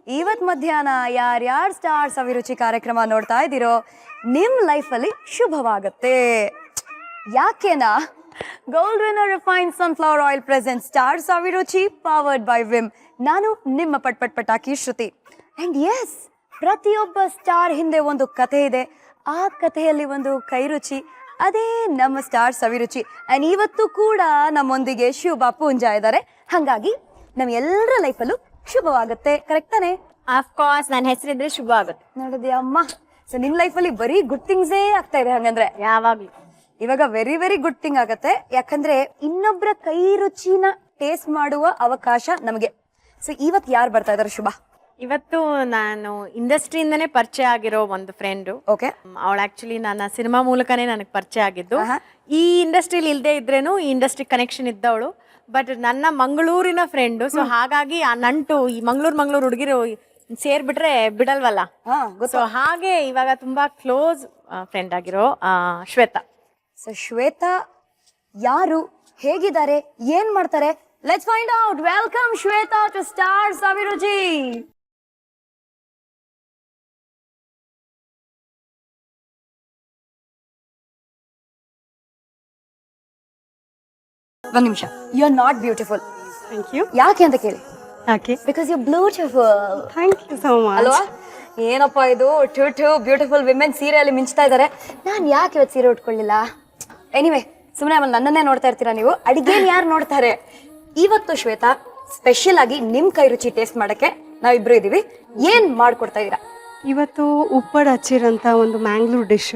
ಇವತ್ ಮಧ್ಯಾಹ್ನ ಯಾರ್ಯಾರು ಸ್ಟಾರ್ಸ್ ಅಭಿರುಚಿ ಕಾರ್ಯಕ್ರಮ ನೋಡ್ತಾ ಇದ್ದೀರೋ ನಿಮ್ ಲೈಫಲ್ಲಿ ಶುಭವಾಗತ್ತೆ. ಯಾಕೆನಾ gold winner refined sunflower oil present stars Abhiruchi powered by Vim. ನಾನು ನಿಮ್ಮ ಪಟಾಕಿ ಶ್ರುತಿ. ಅಂಡ್ ಎಸ್, ಪ್ರತಿಯೊಬ್ಬ ಸ್ಟಾರ್ ಹಿಂದೆ ಒಂದು ಕಥೆ ಇದೆ. ಆ ಕಥೆಯಲ್ಲಿ ಒಂದು ಕೈರುಚಿ, ಅದೇ ನಮ್ಮ ಸ್ಟಾರ್ಸ್ ಅಭಿರುಚಿ. ಅಂಡ್ ಇವತ್ತು ಕೂಡ ನಮ್ಮೊಂದಿಗೆ ಶುಭ ಪೂಂಜಾ ಇದ್ದಾರೆ. ಹಾಗಾಗಿ ನಮ್ಮ ಎಲ್ಲರ ಲೈಫಲ್ಲೂ ಶುಭವಾಗುತ್ತೆ. ಕರೆಕ್ಟ್ ತಾನೆ? ಆಫ್ ಕೋರ್ಸ್, ನನ್ನ ಹೆಸರಿದ್ರೆ ಶುಭ ಆಗುತ್ತೆ. ನೋಡಿದ್ಯಾ ಅಮ್ಮ? ಸೊ ನಿಮ್ ಲೈಫಲ್ಲಿ ಬರೀ ಗುಡ್ ಥಿಂಗ್ಸೇ ಆಗ್ತಾ ಇದೆ ಹಂಗಂದ್ರೆ. ಯಾವಾಗ್ಲೂ ಇವಾಗ ವೆರಿ ವೆರಿ ಗುಡ್ ಥಿಂಗ್ ಆಗತ್ತೆ. ಯಾಕಂದ್ರೆ ಇನ್ನೊಬ್ಬರ ಕೈ ರುಚಿನ ಟೇಸ್ಟ್ ಮಾಡುವ ಅವಕಾಶ ನಮಗೆ. ಸೊ ಇವತ್ತು ಯಾರು ಬರ್ತಾ ಇದಾರೆ ಶುಭ? ಇವತ್ತು ನಾನು ಇಂಡಸ್ಟ್ರಿಯಿಂದನೇ ಪರಿಚಯ ಆಗಿರೋ ಒಂದು ಫ್ರೆಂಡು. ಓಕೆ. ಅವಳು ಆಕ್ಚುಲಿ ನನ್ನ ಸಿನಿಮಾ ಮೂಲಕನೇ ನನಗೆ ಪರಿಚಯ ಆಗಿದ್ದು. ಈ ಇಂಡಸ್ಟ್ರಿಲಿ ಇಲ್ಲದೆ ಇದ್ರೇನು ಈ ಇಂಡಸ್ಟ್ರಿ ಕನೆಕ್ಷನ್ ಇದ್ದವಳು. ಬಟ್ ನನ್ನ ಮಂಗಳೂರಿನ ಫ್ರೆಂಡು. ಸೊ ಹಾಗಾಗಿ ಆ ನಂಟು ಈ ಮಂಗಳೂರು ಹುಡುಗಿರು ಸೇರ್ಬಿಟ್ರೆ ಬಿಡಲ್ವಲ್ಲ. ಸೊ ಹಾಗೆ ಇವಾಗ ತುಂಬಾ ಕ್ಲೋಸ್ ಫ್ರೆಂಡ್ ಆಗಿರೋ ಶ್ವೇತಾ. ಸೊ ಶ್ವೇತಾ ಯಾರು, ಹೇಗಿದ್ದಾರೆ, ಏನ್ ಮಾಡ್ತಾರೆ? Let's find out. Welcome Shweta to stars Abhiruchi. ಒಂದ್ ನಿಮಿಷ. You are not beautiful. Thank you. ಯಾಕೆ ಅಂತ ಕೇಳಿ. ಯಾಕೆ? Because you beautiful. Thank you so much. ಅಲ್ವಾ? ಏನಪ್ಪಾ ಇದು ಟು ಬ್ಯೂಟಿಫುಲ್ ವಿಮೆನ್ ಸೀರೆಯಲ್ಲಿ ಮಿಂಚ್ತಾ ಇದ್ದಾರೆ. ನಾನು ಯಾಕೆ ಇವತ್ತು ಸೀರೆ ಉಟ್ಕೊಳ್ಳಿಲ್ಲ? ಎನಿವೆ, ಸುಮ್ಮನೆ ಆಮೇಲೆ ನನ್ನನ್ನೇ ನೋಡ್ತಾ ಇರ್ತೀರಾ ನೀವು. ಅಡಿಗೆನ್ ಯಾರು ನೋಡ್ತಾರೆ? ಇವತ್ತು ಶ್ವೇತಾ ಸ್ಪೆಷಲ್ ಆಗಿ ನಿಮ್ ಕೈ ರುಚಿ ಟೇಸ್ಟ್ ಮಾಡಕ್ಕೆ ನಾವಿಬ್ರು ಇದೀವಿ. ಏನ್ ಮಾಡ್ಕೊಡ್ತಾ ಇದೀರಾ ಇವತ್ತು? ಉಪ್ಪಡ್ ಅಚ್ಚಿರ್ ಅಂತ ಒಂದು ಮ್ಯಾಂಗ್ಳೂರ್ ಡಿಶ್.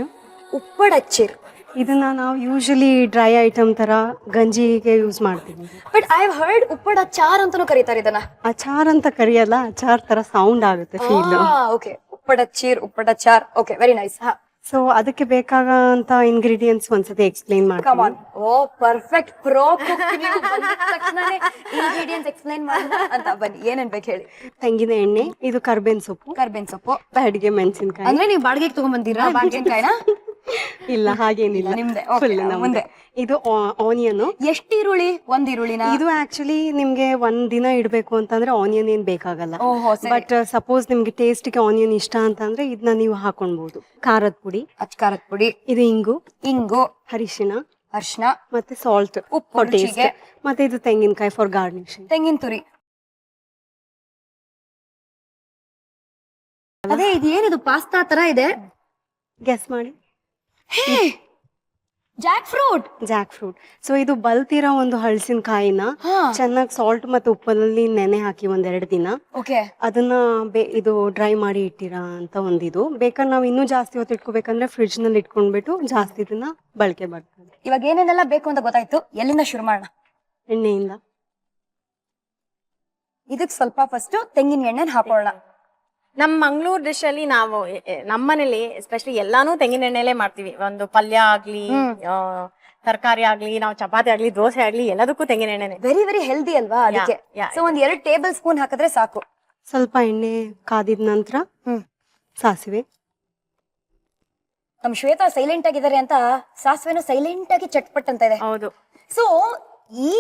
ಉಪ್ಪಡ್ ಅಚ್ಚಿರ್. ಇದನ್ನ ನಾವು ಯೂಶಲಿ ಡ್ರೈ ಐಟಮ್ ತರ ಗಂಜಿಗೆ ಯೂಸ್ ಮಾಡ್ತೀವಿ. ಬಟ್ ಐ ಹ್ಯಾವ್ ಹರ್ಡ್ ಉಪ್ಪಡ್ ಅಚಾರ್ ಅಂತಾನೂ ಕರೀತಾರೆ ಇದನ್ನ. ಅಚಾರ್ ಅಂತ ಕರಿಯಲ್ಲ, ಅಚಾರ್ ತರ ಸೌಂಡ್ ಆಗುತ್ತೆ ಫೀಲ್. ಓಕೆ, ಉಪ್ಪಡ್ ಅಚ್ಚಿರ್, ಉಪ್ಪಡ್ ಅಚಾರ್. Okay, very nice. ಸೊ ಅದಕ್ಕೆ ಬೇಕಾಗಂತ ಇಂಗ್ರೀಡಿಯೆಂಟ್ಸ್ ಒಂದ್ಸತಿ ಎಕ್ಸ್ಪ್ಲೈನ್ ಕಮ್ ಮಾಡ್ತೀನಿ. ಆನ್. Oh perfect, pro cook. ನೀವು ಬಂದ ತಕ್ಷಣನೇ ಇಂಗ್ರೀಡಿಯೆಂಟ್ಸ್ ಎಕ್ಸ್ಪ್ಲೈನ್ ಮಾಡೋಣ ಅಂತ. ಬನ್ನಿ, ಏನೇನ್ ಬೇಕು ಹೇಳಿ. ತೆಂಗಿನ ಎಣ್ಣೆ, ಇದು ಕರ್ಬೇನ್ ಸೊಪ್ಪು, ಕರ್ಬೇನ್ ಸೊಪ್ಪು, ಅಡಿಗೆ ಮೆಣಸಿನ್ಕಾಯಿ. ಅಂದ್ರೆ ನೀವು ಬಾಡಿಗೆಗೆ ತಗೊಂಡ್ಬಂದಿರಾ ಬಾಡಿಗೆಕಾಯಿನ? ಇಲ್ಲ, ಹಾಗೇನಿಲ್ಲ, ನಿಮ್ದೆ. ಫುಲ್ ಮುಂದೆ ನಮ್ದೆ. ಇದು ಆನಿಯನ್. ಎಷ್ಟು ಈರುಳ್ಳಿ? ಒಂದ್ ಈರುಳ್ಳಿನ? ಇದು ಆಕ್ಚುಲಿ ನಿಮ್ಗೆ ಒಂದ್ ದಿನ ಇಡ್ಬೇಕು ಅಂತಂದ್ರೆ ಆನಿಯನ್ ಏನ್ ಬೇಕಾಗಲ್ಲ. ಓಹೋ, ಸರಿ. ಬಟ್ ಸಪೋಸ್ ನಿಮ್ಗೆ ಟೇಸ್ಟ್ಗೆ ಆನಿಯನ್ ಇಷ್ಟ ಅಂತಂದ್ರೆ ಇದನ್ನ ನೀವು ಹಾಕೊಳ್ಬಹುದು. ಖಾರದ ಪುಡಿ, ಖಾರದ ಪುಡಿ, ಇದು ಇಂಗು, ಅರಿಶಿನ, ಅರ್ಶನ, ಮತ್ತೆ ಸಾಲ್ಟ್, ಉಪ್ಪು ಟೇಸ್ಟ್. ಮತ್ತೆ ಇದು ತೆಂಗಿನಕಾಯಿ ಫಾರ್ ಗಾರ್ನಿಶಿಂಗ್. ತೆಂಗಿನ ತುರಿ. ಅದೇ ಇದು ಏನಿದು ಪಾಸ್ತಾ ತರ ಇದೆ? ಗೆಸ್ ಮಾಡಿ. Jack fruit. ಸೊ ಇದು ಬಲ್ತಿರೋ ಒಂದು ಹಲಸಿನಕಾಯಿನ ಚೆನ್ನಾಗಿ ಸಾಲ್ಟ್ ಮತ್ತೆ ಉಪ್ಪಲ್ಲಿ ನೆನೆ ಹಾಕಿ ಒಂದೆರಡು ದಿನ. ಓಕೆ. ಅದನ್ನ ಇದು ಡ್ರೈ ಮಾಡಿ ಇಟ್ಟಿರಾ ಅಂತ ಒಂದಿದು. ಬೇಕಾದ್ರೆ ನಾವು ಇನ್ನೂ ಜಾಸ್ತಿ ಹೊತ್ತು ಇಟ್ಕೋಬೇಕಂದ್ರೆ ಫ್ರಿಡ್ಜ್ ನಲ್ಲಿ ಇಟ್ಕೊಂಡ್ಬಿಟ್ಟು ಜಾಸ್ತಿ ದಿನ ಬಳಕೆ ಬರ್ತದೆ. ಇವಾಗ ಏನೇನೆಲ್ಲ ಬೇಕು ಅಂತ ಗೊತ್ತಾಯ್ತು. ಎಲ್ಲಿಂದ ಶುರು ಮಾಡೋಣ? ಎಣ್ಣೆಯಿಂದ. ಇದಕ್ ಸ್ವಲ್ಪ ಫಸ್ಟ್ ತೆಂಗಿನ ಎಣ್ಣೆ ಹಾಕೊಳ್ಳೋಣ. ನಮ್ಮ ಮಂಗಳೂರು ಡಿಶ್ ಅಲ್ಲಿ ನಾವು ನಮ್ಮನೇಲಿ ಎಸ್ಪೆಷಲಿ ಎಲ್ಲಾನು ತೆಂಗಿನ ಎಣ್ಣೆಲೆ ಮಾಡ್ತೀವಿ. ಒಂದು ಪಲ್ಯ ಆಗ್ಲಿ, ತರಕಾರಿ ಆಗ್ಲಿ, ನಾವು ಚಪಾತಿ ಆಗ್ಲಿ, ದೋಸೆ ಆಗ್ಲಿ, ಎಲ್ಲದಕ್ಕೂ ತೆಂಗಿನ ಎಣ್ಣೆನೆ. ವೆರಿ ವೆರಿ ಹೆಲ್ದಿ ಅಲ್ವಾ? ಅದಕ್ಕೆ ಸೊ ಒಂದ್ 2 ಟೇಬಲ್ ಸ್ಪೂನ್ ಹಾಕಿದ್ರೆ ಸಾಕು. ಸ್ವಲ್ಪ ಎಣ್ಣೆ ಕಾದಿದ ನಂತರ ಸಾಸಿವೆ. ನಮ್ ಶ್ವೇತಾ ಸೈಲೆಂಟ್ ಆಗಿದ್ದಾರೆ ಅಂತ ಸಾಸಿವೆನು ಸೈಲೆಂಟ್ ಆಗಿ ಚಟ್ಪಟ್ ಅಂತ ಇದೆ. ಹೌದು. ಸೊ ಈ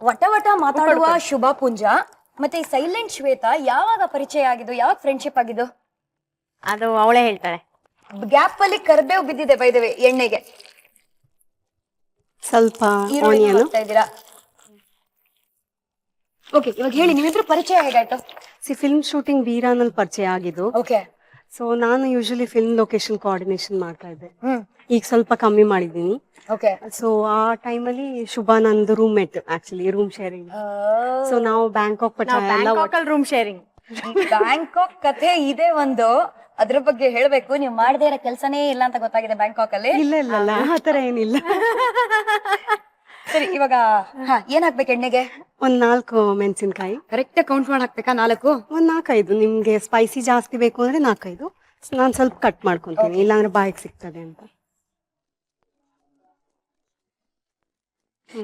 ವಟ ಮಾತಾಡುವ ಶುಭ ಪುಂಜಾ ಮತ್ತೆ ಈ ಸೈಲೆಂಟ್ ಶ್ವೇತಾ ಯಾವಾಗ ಪರಿಚಯ ಆಗಿದ್ದು? ಯಾವಾಗ ಫ್ರೆಂಡ್ಶಿಪ್ ಆಗಿದ್ದು? ಅದು ಅವಳೇ ಹೇಳ್ತಾಳೆ. ಗ್ಯಾಪ್ ಅಲ್ಲಿ ಕರ್ಬೇವು ಬಿದ್ದಿದೆ ಬೈ ದ ವೇ ಎಣ್ಣೆಗೆ. ಸ್ವಲ್ಪ ಆನಿಯನ್ ಹಾಕ್ತಾ ಇದ್ದೀರಾ? ಓಕೆ, ಇವಾಗ ಹೇಳಿ ನೀವಿಬ್ರು ಪರಿಚಯ ಹೇಗಾಯ್ತು? ಫಿಲ್ಮ್ ಶೂಟಿಂಗ್ ಬೀರಾನಲ್ಲಿ ಪರಿಚಯ ಆಗಿದ್ದು. ಓಕೆ. ಸೊ ನಾನು ಯೂಶಲಿ ಫಿಲ್ಮ್ ಲೊಕೇಶನ್ ಕೋಆರ್ಡಿನೇಷನ್ ಮಾಡ್ತಾ ಇದ್ದೆ. ಈಗ ಸ್ವಲ್ಪ ಕಮ್ಮಿ ಮಾಡಿದ್ದೀನಿ. ಓಕೆ. ಸೊ ಆ ಟೈಮಲ್ಲಿ ಶುಭಾ ನಂದು roommate, actually room sharing. So ನಾವು ಬ್ಯಾಂಕಾಕ್ ರೂಮ್ ಶೇರಿಂಗ್. ಬ್ಯಾಂಕಾಕ್ ಕಥೆ ಇದೆ ಒಂದು, ಅದ್ರ ಬಗ್ಗೆ ಹೇಳ್ಬೇಕು. ನೀವು ಮಾಡದೇ ಇರೋ ಕೆಲಸನೇ ಇಲ್ಲ ಅಂತ ಗೊತ್ತಾಗಿದೆ ಬ್ಯಾಂಕಾಕ್ ಅಲ್ಲಿ. ಇಲ್ಲ ಆತರ ಏನಿಲ್ಲ. ಸರಿ, ಇವಾಗ ಏನ್ ಹಾಕ್ಬೇಕು ಎಣ್ಣೆಗೆ? ಒಂದ್ 4 ಮೆಣಸಿನ್ಕಾಯಿ. ಕರೆಕ್ಟ್ ಕೌಂಟ್ ಮಾಡಿ ಹಾಕ್ಬೇಕಾ? 4? ಒಂದ್ 4-5. ನಿಮ್ಗೆ ಸ್ಪೈಸಿ ಜಾಸ್ತಿ ಬೇಕು ಅಂದ್ರೆ 4-5. ನಾನ್ ಸ್ವಲ್ಪ ಕಟ್ ಮಾಡ್ಕೊಂತೀನಿ, ಇಲ್ಲಾಂದ್ರೆ ಬಾಯಿಗೆ ಸಿಗ್ತದೆ ಅಂತ.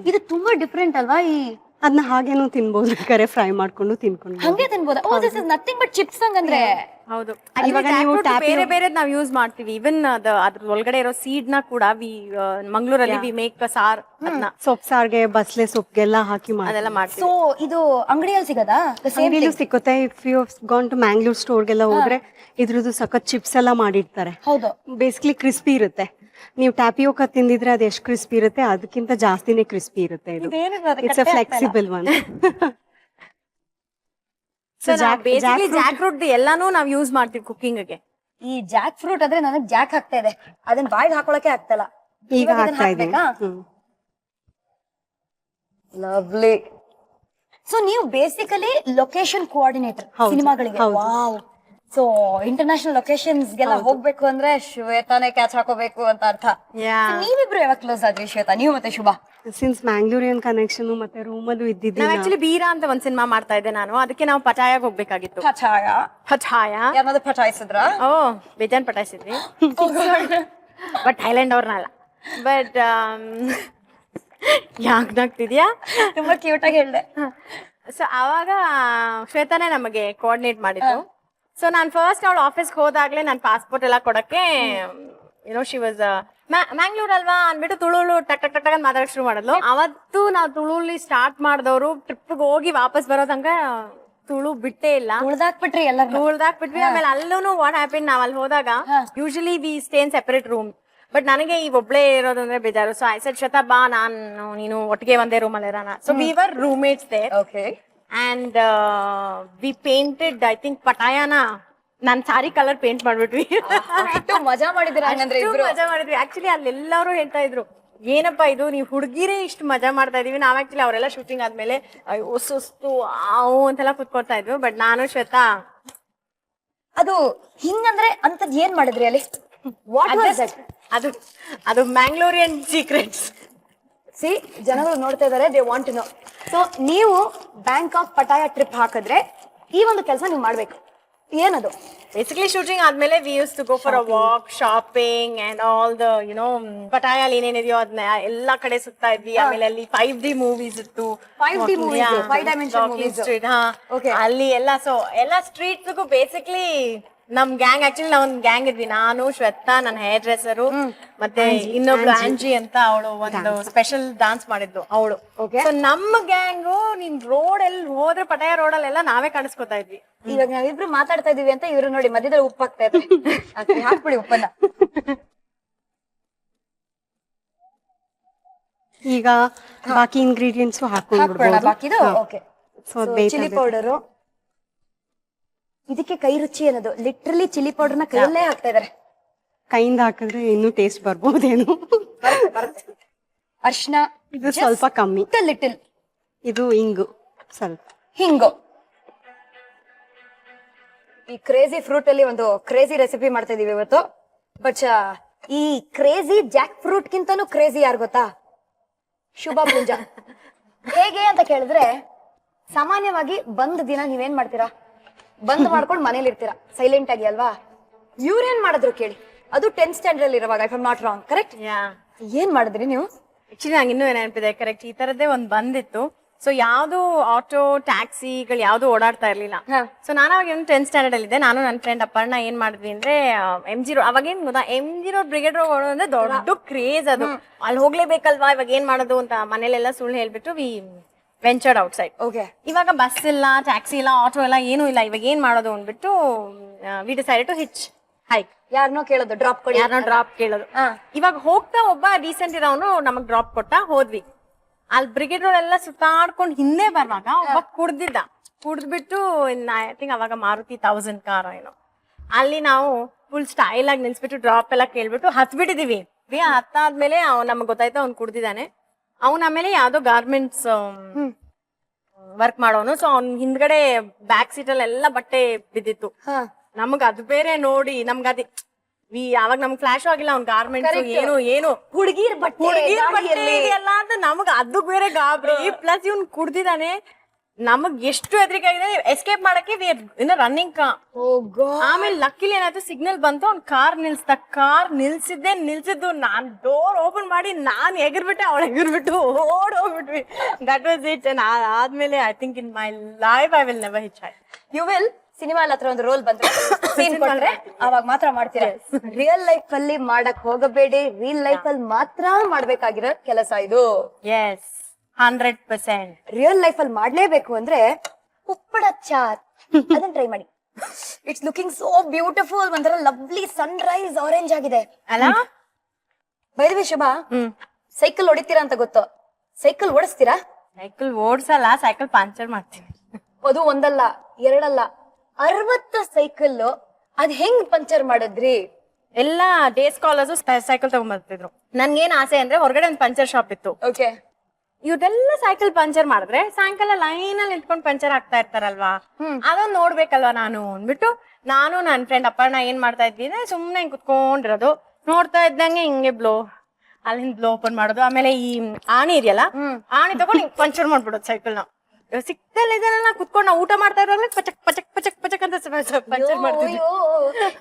ಇದು ತುಂಬಾ ಡಿಫ್ರೆಂಟ್ ಅಲ್ವಾ? ಈ ಅದನ್ನ ಹಾಗೇನು ತಿನ್ಬೋದು, ಬೇಕಾದ್ರೆ ಫ್ರೈ ಮಾಡ್ಕೊಂಡು ತಿನ್ಕೊಂಡು. ಹಂಗೆ ತಿನ್ಬೋದಾ? Oh, this is nothing but chips ಹಂಗಂದ್ರೆ. ಹೌದು, ಇವಾಗ ನೀವು ಬೇರೆ ಬೇರೆ ನಾವು ಯೂಸ್ ಮಾಡ್ತೀವಿ. ಇವನ್ ಅದ್ರ ಒಳಗಡೆ ಇರೋ ಸೀಡ್ ನ ಕೂಡ ಮಂಗಳೂರಲ್ಲಿ ವಿ ಮೇಕ್ ಸಾರ್, ಅದನ್ನ ಸೊಪ್ಪು ಸಾರ್ಗೆ, ಬಸ್ಲೆ ಸೊಪ್ಗೆಲ್ಲ ಹಾಕಿ ಅದೆಲ್ಲ ಮಾಡ್ತೀವಿ. ಸೊ ಇದು ಅಂಗಡಿಯಲ್ಲಿ ಸಿಗದಾ? ಅಂಗಡಿಲೂ ಸಿಕ್ಕುತ್ತೆ. If you gone to Mangalore ಸ್ಟೋರ್ಗೆಲ್ಲ ಹೋದ್ರೆ ಇದ್ರದ್ದು ಸಖತ್ ಚಿಪ್ಸ್ ಎಲ್ಲ ಮಾಡಿರ್ತಾರೆ. ಹೌದು, ಬೇಸಿಕ್ಲಿ ಕ್ರಿಸ್ಪಿ ಇರುತ್ತೆ. ನೀವು ಟ್ಯಾಪಿಯೋಕ ತಿಂದಿದ್ರೆ ಅದು ಎಷ್ಟು ಕ್ರಿಸ್ಪಿ ಇರುತ್ತೆ, ಅದಕ್ಕಿಂತ ಜಾಸ್ತಿನೇ ಕ್ರಿಸ್ಪಿ ಇರುತ್ತೆ. ಇದು it's a flexible one. Basically Jack fruit ಎಲ್ಲಾನು ನಾವು ಯೂಸ್ ಮಾಡ್ತೀವಿ ಕುಕಿಂಗ್ ಗೆ. ಈ ಜಾಕ್ ಫ್ರೂಟ್ ಆದ್ರೆ ನನಗ್ ಜಾಕ್ ಆಗ್ತಾ ಇದೆ, ಅದನ್ನ ಬಾಯಿಗೆ ಹಾಕೊಳಕ್ಕೆ ಆಗ್ತಲ್ಲ. ಈಗ ಹಾಕ್ತಾ ಇದೀನಿ. ಲವ್ಲಿ. ಸೊ ನೀವು ಬೇಸಿಕಲಿ ಲೊಕೇಶನ್ ಕೋಆರ್ಡಿನೇಟರ್ ಸಿನಿಮಾಗಳಿಗೆ. ವಾವ್. ಸೊ ಇಂಟರ್ನ್ಯಾಷನಲ್ ಲೊಕೇಶನ್ಸ್ ಗೆಲ್ಲ ಹೋಗ್ಬೇಕು ಅಂದ್ರೆ ಶ್ವೇತಾನೇ ಕ್ಯಾಚ್ ಹಾಕೋಬೇಕು ಅಂತ ಅರ್ಥ. ನೀವಿಬ್ರು ಯಾವಾಗ ಕ್ಲೋಸ್ ಆದ್ರಿ ಶ್ವೇತಾ, ನೀವು ಮತ್ತೆ ಶುಭ? ಸಿನ್ಸ್ ಮ್ಯಾಂಗ್ಳೂರಿಯನ್ ಕನೆಕ್ಷನ್ ಮತ್ತೆ ರೂಮಲ್ಲೂ ಇದ್ದಿದ್ದು. ನಾವು ಆಕ್ಚುಲಿ ಬೀರಾ ಅಂತ ಒಂದ್ ಸಿನಿಮಾ ಮಾಡ್ತಾ ಇದ್ದೆ ನಾನು, ಅದಕ್ಕೆ ನಾವು ಪಟಾಯಾಗ ಹೋಗ್ಬೇಕಾಗಿತ್ತು. ಪಟಾಯ ಯಾರಾದ್ರೂ ಪಟಾಯಿಸಿದ್ರ? ಓ, ಬೇಜಾನ್ ಪಟಾಯಿಸಿದ್ವಿ, ಬಟ್ ಥೈಲ್ಯಾಂಡ್ ಅವ್ರನ್ನಲ್ಲ. ಬಟ್ ಯಾಕೆ ನಗ್ತಿದ್ಯಾ? ತುಂಬಾ ಕ್ಯೂಟ್ ಆಗಿ ಹೇಳ್ದೆ. ಸೊ ಅವಾಗ ಶ್ವೇತಾನೇ ನಮಗೆ ಕೋಆರ್ಡಿನೇಟ್ ಮಾಡಿದ್ದು. ಸೊ ನಾನು ಫಸ್ಟ್ ಅವಳು ಆಫೀಸ್ಗೆ ಹೋದಾಗ್ಲೇ ನನ್ನ ಪಾಸ್ಪೋರ್ಟ್ ಎಲ್ಲ ಕೊಡಕ್ಕೆ ಶಿ ವಾಸ್ ಮ್ಯಾಂಗ್ಳೂರ್ ಅಲ್ವಾ ಅಂದ್ಬಿಟ್ಟು ತುಳುಳು ಟಕ್ ಟಕ್ ಟಕ್ ಅಂತ ಮಾತಾಡಕ್ ಶುರು ಮಾಡಿದ್ಲು. ಅವತ್ತು ನಾವು ತುಳುಲಿ ಸ್ಟಾರ್ಟ್ ಮಾಡಿದವರು ಟ್ರಿಪ್ಗೆ ಹೋಗಿ ವಾಪಸ್ ಬರೋ ತನಕ ತುಳು ಬಿಟ್ಟೇ ಇಲ್ಲ. ತುಳ್ದಾಕ್ಬಿಟ್ರಿ ಎಲ್ಲ? ತುಳ್ದಾಕ್ಬಿಟ್ವಿ. ಆಮೇಲೆ ಅಲ್ಲೂ ವಾಟ್ ಹ್ಯಾಪನ್, ನಾವ್ ಅಲ್ಲಿ ಹೋದಾಗ usually we stay in separate room. But ನನಗೆ ಈ ಒಬ್ಳೆ ಇರೋದಂದ್ರೆ ಬೇಜಾರು. ಸೊ ಐ ಸೆಡ್ ಶ್ವೇತಾ ಬಾ, ನೀನು ಒಟ್ಟಿಗೆ ಒಂದೇ ರೂಮ್ ಅಲ್ಲಿ ಇರೋಣ. So we were roommates there. Okay. And we painted, I think ಪಟಾಯನ ನಾನ್ ಸಾರಿ ಕಲರ್ ಪೇಂಟ್ ಮಾಡ್ಬಿಟ್ವಿ. ಮಜಾ ಮಾಡಿದ್ರ? ಮಜಾ ಮಾಡಿದ್ವಿ. ಆಕ್ಚುಲಿ ಅಲ್ಲೆಲ್ಲರೂ ಹೇಳ್ತಾ ಇದ್ರು, ಏನಪ್ಪಾ ಇದು ನೀವು ಹುಡುಗಿರೇ ಇಷ್ಟು ಮಜಾ ಮಾಡ್ತಾ ಇದೀವಿ. ನಾವ್ ಆಕ್ಚುಲಿ ಅವರೆಲ್ಲ ಶೂಟಿಂಗ್ ಆದ್ಮೇಲೆ ಸುಸ್ತು ಅಂತೆಲ್ಲ ಕುತ್ಕೊಳ್ತಾ ಇದ್ವಿ. ಬಟ್ ನಾನು ಶ್ವೇತಾ ಅದು ಹಿಂಗಂದ್ರೆ ಅಂತದ್ ಏನ್ ಮಾಡಿದ್ರಿ ಅಲ್ಲಿ? ಅದು ಮ್ಯಾಂಗ್ಳೂರಿಯನ್ ಸೀಕ್ರೆಟ್ಸ್. ಸಿ, ಜನಗಳು ನೋಡ್ತಾ ಇದಾರೆ, they want to know. So ನೀವು ಬ್ಯಾಂಕಾಕ್ ಪಟಾಯ ಟ್ರಿಪ್ ಹಾಕಿದ್ರೆ ಈ ಒಂದು ಕೆಲಸ ನೀವು ಮಾಡ್ಬೇಕು. ಏನದು? ಬೇಸಿಕಲಿ ಶೂಟಿಂಗ್ ಆದ್ಮೇಲೆ we use to go for a walk, shopping and all the ಪಟಾಯಲ್ಲಿ ಏನೇನಿದೆಯೋ ಅದನ್ನ ಎಲ್ಲಾ ಕಡೆ ಸುತ್ತಾ ಇದ್ವಿ. ಆಮೇಲೆ ಅಲ್ಲಿ 5D ಮೂವೀಸ್ ಇತ್ತು. 5D movies, 5 dimension movies. ಅಲ್ಲಿ ಎಲ್ಲ ಸೊ ಎಲ್ಲ ಸ್ಟ್ರೀಟ್ಸ್ಗೂ ಬೇಸಿಕ್ಲಿ ನಮ್ ಗ್ಯಾಂಗ್, ಆಕ್ಚುಲಿ ನಾವ್ ಒಂದ್ ಗ್ಯಾಂಗ್ ಇದ್ವಿ. ನಾನು, ಶ್ವೇತಾ, ನನ್ನ ಹೇರ್ ಡ್ರೆಸ್ಸರು, ಮತ್ತೆ ಇನ್ನೊಬ್ಳು ಆಂಜಿ ಅಂತ ಅವಳು ಒಂದು ಸ್ಪೆಷಲ್ ಡಾನ್ಸ್ ಮಾಡಿದ್ಲು ಅವಳು. ಸೊ ನಮ್ಮ ಗ್ಯಾಂಗು ನಿನ್ ರೋಡ್ ಎಲ್ಲಿ ಹೋದ್ರೆ ಪಟಾಯ ರೋಡ್ ಅಲ್ಲೆಲ್ಲ ನಾವೇ ಕಾಣಿಸ್ಕೊತಾ ಇದ್ವಿ. ಇವಾಗ ನಾವಿಬ್ರು ಮಾತಾಡ್ತಾ ಇದೀವಿ ಅಂತ ಇವ್ರು ನೋಡಿ ಮಧ್ಯದಲ್ಲಿ ಉಪ್ಪು ಹಾಕ್ತಾ ಇದ್ದಾರೆ. ಹಾಕ್ಬಿಡಿ ಉಪ್ಪನ್ನ. ಈಗ ಬಾಕಿ ಇಂಗ್ರೀಡಿಯೆಂಟ್ಸ್ ಹಾಕೊಂಡು ಬಾಕಿದು ಓಕೆ. ಚಿಲ್ಲಿ ಪೌಡರು, ಇದಕ್ಕೆ ಕೈ ರುಚಿ ಅನ್ನೋದು ಲಿಟ್ರಲಿ ಚಿಲ್ಲಿ ಪೌಡರ್ನ ಕೈಯಲ್ಲೇ ಹಾಕ್ತಾ ಇದಾರೆ. ಕೈಯಿಂದ ಹಾಕಿದ್ರೆ ಇನ್ನೂ ಟೇಸ್ಟ್ ಬರ್ಬೋದೇನು. ಅರ್ಶನ ಇದು ಸ್ವಲ್ಪ ಕಮ್ಮಿ, ಲಿಟಲ್. ಇದು ಹಿಂಗು ಸ್ವಲ್ಪ. ಹಿಂಗು. ಈ ಕ್ರೇಜಿ ಫ್ರೂಟ್ ಅಲ್ಲಿ ಒಂದು ಕ್ರೇಜಿ ರೆಸಿಪಿ ಮಾಡ್ತಾ ಇದೀವಿ ಇವತ್ತು. ಬಟ್ ಈ ಕ್ರೇಜಿ ಜಾಕ್ ಫ್ರೂಟ್ ಗಿಂತನೂ ಕ್ರೇಜಿ ಯಾರು ಗೊತ್ತಾ? ಶುಭ ಪೂಂಜಾ. ಹೇಗೆ ಅಂತ ಕೇಳಿದ್ರೆ, ಸಾಮಾನ್ಯವಾಗಿ ಬಂದ್ ದಿನ ನೀವೇನ್ ಮಾಡ್ತೀರಾ? ಬಂದ್ ಮಾಡ್ಕೊಂಡು ಮನೇಲಿ ಇರ್ತೀರಾ ಸೈಲೆಂಟ್ ಆಗಿ ಅಲ್ವಾ? ಇವ್ರೇನ್ ಮಾಡಿದ್ರು ಕೇಳಿ, ಅದು 10th ಸ್ಟ್ಯಾಂಡರ್ಡ್ ಅಲ್ಲಿ ಇರುವಾಗ, if I am not wrong, correct? ಏನ್ ಮಾಡಿದ್ರಿ ನೀವು? ಆಕ್ಚುಲಿ ನಂಗೆ ಇನ್ನೂ ನೆನಪಿದೆ, ಕರೆಕ್ಟ್ ಈ ತರದ್ದೇ ಒಂದ್ ಬಂದಿತ್ತು. ಸೊ ಯಾವ್ದು ಆಟೋ ಟ್ಯಾಕ್ಸಿಗಳು ಯಾವ್ದು ಓಡಾಡ್ತಾ ಇರ್ಲಿಲ್ಲ. ಸೊ ನಾನು ಅವಾಗ 10th ಸ್ಟ್ಯಾಂಡರ್ಡ್ ಅಲ್ಲಿ ಇದ್ದೆ. ನಾನು ನನ್ನ ಫ್ರೆಂಡ್ ಅಪರ್ಣ ಏನ್ ಮಾಡಿದ್ವಿ ಅಂದ್ರೆ, MG ರೋಡ್ ಅವಾಗ ಏನ್ ಗೊತ್ತಾ, MG ರೋಡ್ ಬ್ರಿಗೇಡ್ ರೋಡ್ ಅಂದ್ರೆ ದೊಡ್ಡ ಕ್ರೇಜ್ ಅದು. ಅಲ್ಲಿ ಹೋಗ್ಲೇಬೇಕಲ್ವಾ, ಇವಾಗ ಏನ್ ಮಾಡೋದು ಅಂತ ಮನೇಲೆಲ್ಲ ಸುಳ್ಳು ಹೇಳ್ಬಿಟ್ಟು we ventured outside. Okay. ಇವಾಗ ಬಸ್ ಇಲ್ಲ, ಟ್ಯಾಕ್ಸಿ ಇಲ್ಲ, ಆಟೋ ಇಲ್ಲ, ಏನೂ ಇಲ್ಲ. ಇವಾಗ ಏನ್ ಮಾಡೋದು ಅಂದ್ಬಿಟ್ಟು we decided to hitch hike. ಯಾರನ್ನೋ ಕೇಳೋದು, ಡ್ರಾಪ್ ಕೊಡಿ. ಯಾರನ್ನೋ ಡ್ರಾಪ್ ಕೇಳೋದು. ಇವಾಗ ಹೋಗ್ತಾ ಒಬ್ಬ ಡೀಸೆಂಟ್ ಇರೋನು ನಮಗ್ ಡ್ರಾಪ್ ಕೊಟ್ಟ, ಹೋದ್ವಿ. ಅಲ್ಲಿ ಬ್ರಿಗೇಡ್ ರೋಡ್ ಎಲ್ಲ ಸುತ್ತಾಡ್ಕೊಂಡು ಹಿಂದೆ ಬರುವಾಗ ಒಬ್ಬ ಕುಡ್ದ್ಬಿಟ್ಟು, ಐ ಥಿಂಕ್ ಅವಾಗ ಮಾರುತಿ 1000 ಕಾರ್ ಏನೋ, ಅಲ್ಲಿ ನಾವು ಫುಲ್ ಸ್ಟೈಲ್ ಆಗಿ ನಿಲ್ಸ್ಬಿಟ್ಟು ಡ್ರಾಪ್ ಎಲ್ಲ ಕೇಳ್ಬಿಟ್ಟು ಹತ್ಬಿಟ್ಟಿದೀವಿ. ಹತ್ತಾದ್ಮೇಲೆ ನಮಗ್ ಗೊತ್ತಾಯ್ತು ಅವ್ನು ಕುಡ್ದಿದ್ದಾನೆ. ಅವ್ನ ಆಮೇಲೆ ಯಾವ್ದೋ ಗಾರ್ಮೆಂಟ್ಸ್ ವರ್ಕ್ ಮಾಡೋನು. ಸೊ ಅವ್ನ ಹಿಂದ್ಗಡೆ ಬ್ಯಾಕ್ ಸೀಟ್ ಅಲ್ಲಿ ಎಲ್ಲ ಬಟ್ಟೆ ಬಿದ್ದಿತ್ತು. ನಮಗ್ ಅದು ಬೇರೆ ನೋಡಿ ನಮ್ಗ ಅವಾಗ ನಮ್ಗ್ ಫ್ಲಾಶ್ ಆಗಿಲ್ಲ, ಅವ್ನ ಗಾರ್ಮೆಂಟ್ಸ್ ಏನು ಹುಡುಗಿರ್ ಬಟ್ಟೆ ಇದೆಯಲ್ಲ ಅಂತ ನಮಗ್ ಅದು ಬೇರೆ ಗಾಬರಿ. ಪ್ಲಸ್ ಇವ್ನ್ ಕುಡ್ದಿದ್ದಾನೆ. ನಮಗ್ ಎಷ್ಟು ಹೆದರಿಕೆ ಆಗಿದೆ ಎಸ್ಕೇಪ್ ಮಾಡಕ್ಕೆ ಇನ್ನ ರನ್ನಿಂಗ್ ಆಮೇಲೆ ಲಕ್ಕಿಲಿ ಏನಾಯ್ತು ಸಿಗ್ನಲ್ ಬಂತು ಅವ್ನ್ ಕಾರ್ ನಿಲ್ಸಿದ್ದು ನಾನ್ ಡೋರ್ ಓಪನ್ ಮಾಡಿ ನಾನ್ ಎಗರ್ಬಿಟ್ಟೆ ಅವಳು ಎಗರ್ಬಿಟ್ಟು ಓಡ್ ಹೋಗ್ಬಿಟ್ವಿ. That was it. ಆದ್ಮೇಲೆ I think in my life I will never hitch hike. You will cinema ಹತ್ರ ಒಂದು ರೋಲ್ ಬಂದ್ರೆ ಸೀನ್ ಕೊಟ್ರೆ ಅವಾಗ ಮಾತ್ರ ಮಾಡ್ತೀರಾ. ರಿಯಲ್ ಲೈಫ್ ಅಲ್ಲಿ ಮಾಡಕ್ ಹೋಗಬೇಡಿ, ರಿಯಲ್ ಲೈಫ್ ಅಲ್ಲಿ ಮಾತ್ರ ಮಾಡ್ಬೇಕಾಗಿರೋ ಕೆಲಸ ಇದು. ಎಸ್ 100%. ರಿಯಲ್ ಲೈಫ್ ಅಲ್ಲಿ ಮಾಡ್ಲೇಬೇಕು ಅಂದ್ರೆ ಉಪ್ಪಡ ಚಾರ್ ಅದನ್ನ ಟ್ರೈ ಮಾಡಿ. It's looking so beautiful. ಒಂಥರ ಲವ್ಲಿ ಸನ್ ರೈಸ್ ಆರೆಂಜ್ ಆಗಿದೆ ಅಲ್ಲ. By the way Shubha, cycle ಹೊಡಿತೀರಾ ಅಂತ ಗೊತ್ತು, ಸೈಕಲ್ ಓಡಿಸ್ತೀರಾ? ಸೈಕಲ್ ಓಡ್ಸಲ್ಲ, ಸೈಕಲ್ ಪಂಚರ್ ಮಾಡ್ತೀನಿ. ಅದು ಒಂದಲ್ಲ ಎರಡಲ್ಲ 60 ಸೈಕಲ್. ಅದ್ ಹೆಂಗ್ ಪಂಚರ್ ಮಾಡಿದ್ರಿ? ಎಲ್ಲಾ ಡೇ ಸ್ಕಾಲರ್ಸ್ ಸೈಕಲ್ ತಗೊಂಡ್ಬರ್ತಿದ್ರು. ನನ್ಗೇನ್ ಆಸೆ ಅಂದ್ರೆ ಹೊರಗಡೆ ಒಂದು ಪಂಚರ್ ಶಾಪ್ ಇತ್ತು. ಓಕೆ, ಇವ್ರೆಲ್ಲ ಸೈಕಲ್ ಪಂಚರ್ ಮಾಡಿದ್ರೆ ಸಾಯಂಕಾಲ ಲೈನ್ ಅಲ್ಲಿ ನಿಂತ್ಕೊಂಡು ಪಂಚರ್ ಆಗ್ತಾ ಇರ್ತಾರಲ್ವಾ, ಅದನ್ನ ನೋಡ್ಬೇಕಲ್ವಾ ನಾನು ಅಂದ್ಬಿಟ್ಟು ನಾನು ನನ್ನ ಫ್ರೆಂಡ್ ಅಪ್ಪಣ್ಣ ಏನ್ ಮಾಡ್ತಾ ಇದ್ವಿ ಅಂದ್ರೆ ಸುಮ್ನೆ ಹಿಂಗ್ ಕುತ್ಕೊಂಡಿರೋದು, ನೋಡ್ತಾ ಇದ್ದಂಗೆ ಹಿಂಗೆ ಅಲ್ಲಿಂದ ಬ್ಲೋ ಓಪನ್ ಮಾಡೋದು. ಆಮೇಲೆ ಈ ಆಣಿ ಇದೆಯಲ್ಲ, ಆಣಿ ತಗೊಂಡು ಹಿಂಗ್ ಪಂಚರ್ ಮಾಡ್ಬಿಡೋದು ಸೈಕಲ್ ನ. ಸಿಕ್ತಲ್ಲ ಇದೆಲ್ಲ ಕುತ್ಕೊಂಡು ನಾವು ಊಟ ಮಾಡ್ತಾ ಇರುವಾಗ ಪಚಕ್ ಪಚಕ್ ಪಚಕ್ ಪಚಕ್ ಅಂತ ಪಂಚರ್ ಮಾಡ್ತಿದ್ವಿ.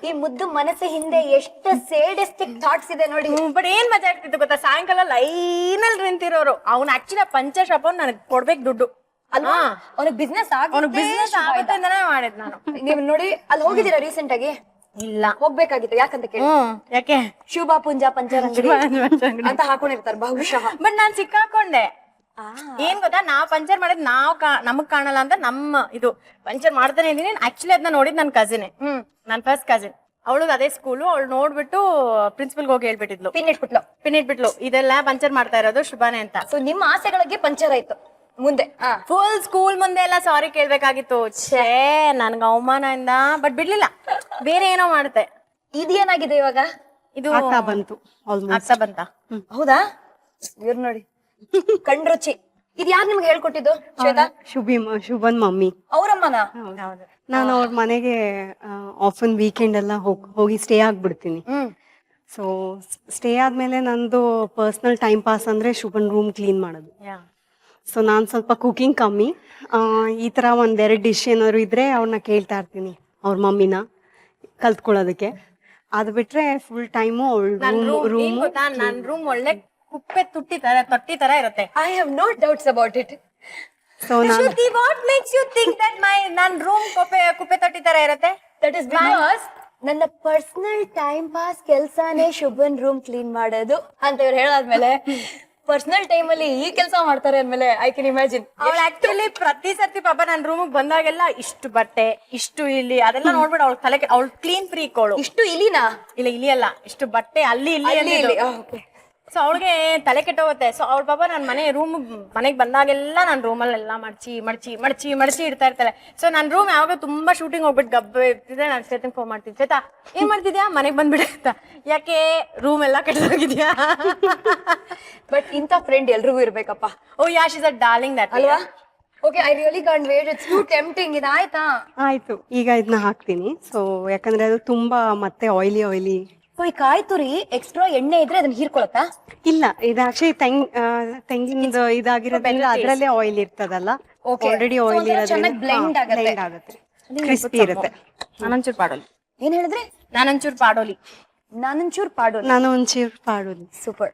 ಈ ಮುದ್ದು ಮನಸ್ಸು ಹಿಂದೆ ಎಷ್ಟು ಸೇಡಿಸ್ಟಿಕ್ ಥಾಟ್ಸ್ ಇದೆ ನೋಡಿ. ಬಟ್ ಏನ್ ಮಜಾ ಆಗ್ತಿತ್ತು ಗೊತ್ತಾ, ಸಾಯಂಕಾಲ ಲೈನ್ ಅಲ್ಲಿ ನಿಂತಿರೋರು. ಅವ್ನು ಆಕ್ಚುಲಿ ಪಂಚರ್ ಶಾಪ್ ಅವ್ನು ನನಗೆ ಕೊಡ್ಬೇಕು ದುಡ್ಡು ಅಲ್ವಾ, ಅವ್ನಿಗೆ ಬಿಸ್ನೆಸ್ ಆಗುತ್ತೆ ಅಂತಾನೆ ಮಾಡಿದ್ ನಾನು. ನೀವು ನೋಡಿ ಅಲ್ಲಿ ಹೋಗಿದ್ದೀರಾ ರೀಸೆಂಟ್ ಆಗಿ? ಇಲ್ಲ, ಹೋಗ್ಬೇಕಾಗಿತ್ತು. ಯಾಕಂತ ಕೇಳಿ, ಯಾಕೆ ಶುಭ ಪುಂಜ ಪಂಚರ್ ಅಂಗಡಿ ಅಂತ ಹಾಕೊಂಡಿರ್ತಾರೆ ಬಹುಶಃ. ಬಟ್ ನಾನ್ ಸಿಕ್ಕಾಕೊಂಡೆ. ಏನ್ ಗೊತ್ತಾ, ನಾವ್ ಪಂಚರ್ ಮಾಡಿದ್ ನಮಗ್ ಕಾಣಲ್ಲ ಅಂತ ನಮ್ಮ ಇದು ಪಂಚರ್ ಮಾಡ್ತಾನೆ ಇದೀನಿ. ಆಕ್ಚುಲಿ ಅದನ್ನ ನೋಡಿದ್ ನನ್ ಕಸಿನ್, ನನ್ ಫಸ್ಟ್ ಕಸಿನ್. ಅವಳಿಗೆ ಅದೇ ಸ್ಕೂಲು. ಅವಳು ನೋಡ್ಬಿಟ್ಟು ಪ್ರಿನ್ಸಿಪಲ್ ಹೋಗಿ ಹೇಳ್ಬಿಟ್ಟಿದ್ಲು, ಪಿನ್ ಇಟ್ಬಿಟ್ಲು ಇದೆಲ್ಲ ಪಂಚರ್ ಮಾಡ್ತಾ ಇರೋದು ಶುಭಾನೆ ಅಂತ. ಸೊ ನಿಮ್ಮ ಆಸೆಗಳಿಗೆ ಪಂಚರ್ ಆಯ್ತು ಮುಂದೆ. ಫುಲ್ ಸ್ಕೂಲ್ ಮುಂದೆ ಎಲ್ಲ ಸಾರಿ ಕೇಳ್ಬೇಕಾಗಿತ್ತು. ಛೇ, ನನ್ಗೆ ಅವಮಾನದಿಂದ. ಬಟ್ ಬಿಡ್ಲಿಲ್ಲ, ಬೇರೆ ಏನೋ ಮಾಡುತ್ತೆ. ಇದೇನಾಗಿದೆ ಇವಾಗ? ಇದು ಬಂತು, ಆಗ್ತಾ ಬಂತ. ಹೌದಾ? ಇವ್ರು ನೋಡಿ ಕಣ್ರುಚಿ. ಇದು ಯಾರು ನಿಮ್ಗೆ ಹೇಳ್ಕೊಟ್ಟಿದ್ದು? ಶ್ವೇತಾ, ಶುಭನ್ ಮಮ್ಮಿ. ಅವ್ರಮ್ಮನ? ನಾನು ಅವ್ರ ಮನೆಗೆ ಆಫನ್ ವೀಕೆಂಡ್ ಎಲ್ಲ ಹೋಗಿ ಸ್ಟೇ ಆಗ್ಬಿಡ್ತೀನಿ. ಸೊ ಸ್ಟೇ ಆದ್ಮೇಲೆ ನಂದು ಪರ್ಸನಲ್ ಟೈಮ್ ಪಾಸ್ ಅಂದ್ರೆ ಶುಭನ್ ರೂಮ್ ಕ್ಲೀನ್ ಮಾಡೋದು. ಸೊ ನಾನು ಸ್ವಲ್ಪ ಕುಕಿಂಗ್ ಕಮ್ಮಿ. ಈ ತರ ಒಂದೆರಡು ಡಿಶ್ ಏನಾದ್ರು ಇದ್ರೆ ಅವ್ರನ್ನ ಕೇಳ್ತಾ ಇರ್ತೀನಿ, ಅವ್ರ ಮಮ್ಮಿನ ಕಲ್ತ್ಕೊಳ್ಳೋದಕ್ಕೆ. ಅದು ಬಿಟ್ರೆ ಫುಲ್ ಟೈಮು ನನ್ ರೂಮ್ ಒಳ್ಳೆ ಕುಪ್ಪೆ ತೊಟ್ಟಿ ತರ ಇರುತ್ತೆ. I have no doubts about it. So what makes you think that ನನ್ ರೂಮ್ ಕುಪ್ಪೆ ತೊಟ್ಟಿ ತರ ಇರುತ್ತೆ? ದಟ್ ಇಸ್ ಬಿಕಾಸ್ ನನ್ನ ಪರ್ಸನಲ್ ಟೈಮ್ ಪಾಸ್ ಕೆಲ್ಸಾನೇ ಶುಭನ್ ರೂಮ್ ಕ್ಲೀನ್ ಮಾಡೋದು ಅಂತ ಇವ್ರು ಹೇಳಾದ್ಮೇಲೆ ಪರ್ಸನಲ್ ಟೈಮ್ ಅಲ್ಲಿ ಈ ಕೆಲಸ ಮಾಡ್ತಾರೆ ಅಂದ್ಮೇಲೆ ಐ ಕ್ಯಾನ್ ಇಮ್ಯಾಜಿನ್. ಅವಳು ಆಕ್ಚುಲಿ ಪ್ರತಿ ಸರ್ತಿ ಪಾಪ ನನ್ ರೂಮಿಗೆ ಬಂದಾಗೆಲ್ಲ ಇಷ್ಟು ಬಟ್ಟೆ, ಇಷ್ಟು ಇಲ್ಲಿ ಅದೆಲ್ಲ ನೋಡ್ಬಿಟ್ಟು ಅವಳು ತಲೆ, ಅವಳು ಕ್ಲೀನ್ ಫ್ರೀಕ್. ಅವಳು ಇಷ್ಟು ಇಲಿನಾ? ಇಲ್ಲ, ಇಲ್ಲಿ ಅಲ್ಲ, ಇಷ್ಟು ಬಟ್ಟೆ ಅಲ್ಲಿ ಇಲ್ಲಿ. ಸೊ ಅವಳಿಗೆ ತಲೆ ಕೆಟ್ಟೋಗುತ್ತೆ. ಸೊ ಅವಳ ಪಾಪ ನನ್ನ ಮನೆಗೆ ಬಂದಾಗೆಲ್ಲ ನನ್ನ ರೂಮಲ್ಲೆಲ್ಲ ಮಡ್ಚಿ ಇಡ್ತಾ ಇರ್ತಾಳೆ. ಸೊ ನನ್ನ ರೂಮ್ ಯಾವಾಗ ತುಂಬಾ ಶೂಟಿಂಗ್ ಹೋಗ್ಬಿಟ್ಟು ಗಬ್ಬ ಇರ್ತಿದ್ರೆ ನಾನು ಶ್ವೇತಂಗ್ ಫೋನ್ ಮಾಡ್ತೀನಿ, ಶ್ವೇತಾ ಏನ್ ಮಾಡ್ತಿದ್ಯಾ, ಮನೆಗೆ ಬಂದ್ಬಿಡ ಅಂತ. ಯಾಕೆ ರೂಮ್ ಎಲ್ಲ ಕೆಟ್ಟೋಗಿದ್ಯಾ? ಬಟ್ ಇಂಥ ಫ್ರೆಂಡ್ ಎಲ್ರಿಗೂ ಇರ್ಬೇಕಪ್ಪ. Oh yeah, she is a darling that ಅಲ್ವಾ? Okay, I really can't wait. It's too tempting. ಇದಾಯ್ತಾ? ಆಯ್ತು, ಈಗ ಇದನ್ನ ಹಾಕ್ತೀನಿ. ಸೊ ಯಾಕಂದ್ರೆ ಅದು ತುಂಬಾ ಮತ್ತೆ ಆಯಿಲಿ. ಸೊ ಈ ಕಾಯಿ ತುರಿ ಎಕ್ಸ್ಟ್ರಾ ಎಣ್ಣೆ ಇದ್ರೆ ಅದನ್ನ ಹೀರ್ಕೊಳತ್ತಾ? ಇಲ್ಲ, ಇದು ಆಕ್ಚುಲಿ ತೆಂಗಿನ ಇದಾಗಿರೋದ್ರಿಂದ ಅದ್ರಲ್ಲೇ ಆಯಿಲ್ ಇರ್ತದಲ್ಲ, ಆಲ್ರೆಡಿ ಆಯಿಲ್ ಚೆನ್ನಾಗಿ ಬ್ಲೆಂಡ್ ಆಗುತ್ತೆ, ಕ್ರಿಸ್ಪಿ ಇರುತ್ತೆ. ನಾನೊಂಚೂರು ಪಾಡೋಲಿ. ಏನ್ ಹೇಳಿದ್ರೆ? ನಾನೊಂಚೂರು ಪಾಡೋಲಿ. ನಾನು ಒಂಚೂರು ಪಾಡೋದು. ಸೂಪರ್.